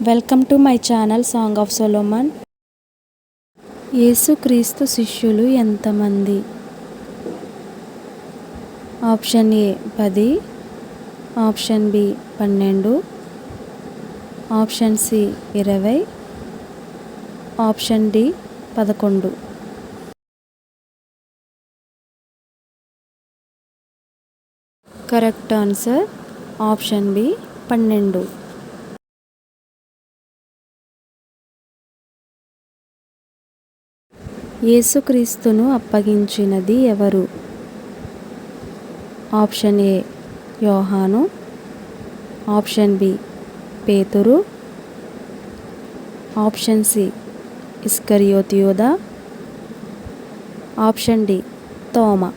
Welcome to my channel song of Solomon. యేసుక్రీస్తు శిష్యులు ఎంతమంది? Option A 10, option B 12, option C 20, option D 11. Correct answer option B 12. యేసుక్రీస్తును అప్పగించినది ఎవరు? Option A యోహాను, ఆప్షన్ బి పేతురు, ఆప్షన్ సి ఇస్కరియోతు యూదా, ఆప్షన్ డి తోమా.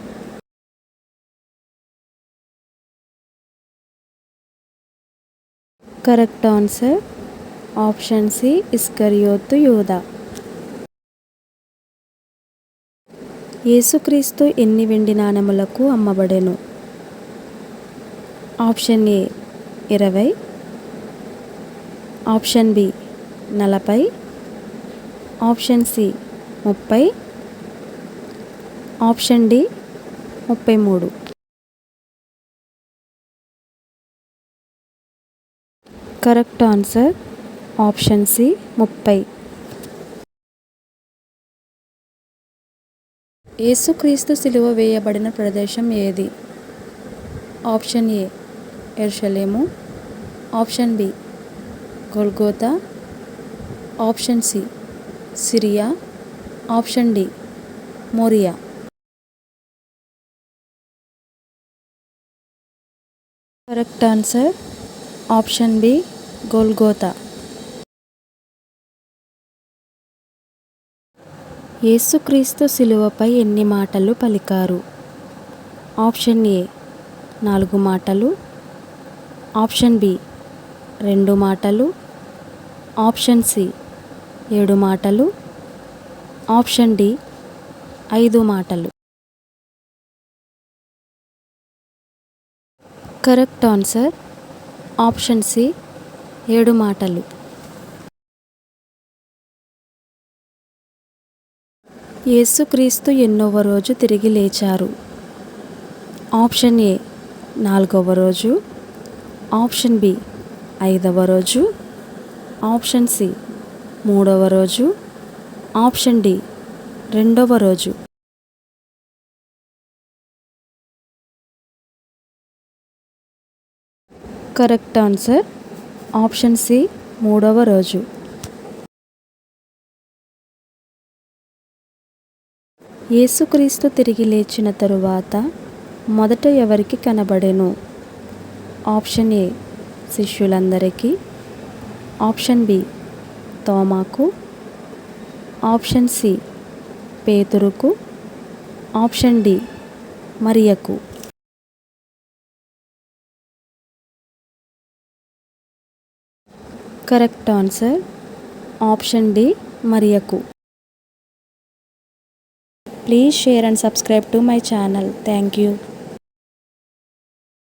కరెక్ట్ ఆన్సర్ ఆప్షన్ సి ఇస్కరియోతు యూదా. యేసుక్రీస్తు ఎన్ని వెండి నాణెములకు అమ్మబడెను? Option A 20, option B 40, option C 30, option D 33. Correct answer option C 30. యేసుక్రీస్తు సిలువ వేయబడిన ప్రదేశం ఏది? ఆప్షన్ ఏ యెరూషలేము, option B Golgotha, option C Syria, option D Moriah. Correct answer option B Golgotha. యేసుక్రీస్తు సిలువపై ఎన్ని మాటలు పలికారు? ఆప్షన్ ఏ 4 మాటలు, ఆప్షన్ బి 2 మాటలు, ఆప్షన్ సి 7 మాటలు, ఆప్షన్ డి 5 మాటలు. కరెక్ట్ ఆన్సర్ ఆప్షన్ సి 7 మాటలు. యేసుక్రీస్తు ఎన్నవ రోజు తిరిగి లేచారు? ఆప్షన్ ఏ 4వ రోజు, ఆప్షన్ బి 5వ రోజు, ఆప్షన్ సి 3వ రోజు, ఆప్షన్ డి 2వ రోజు. కరెక్ట్ ఆన్సర్ ఆప్షన్ సి 3వ రోజు. యేసుక్రీస్తు తిరిగి లేచిన తరువాత మొదట ఎవరికి కనబడెను? ఆప్షన్ ఏ శిష్యులందరికీ, ఆప్షన్ బి తోమాకు, ఆప్షన్ సి పేతురుకు, ఆప్షన్ డి మరియకు. కరెక్ట్ ఆన్సర్ ఆప్షన్ డి మరియకు. Please share and subscribe to my channel. Thank you.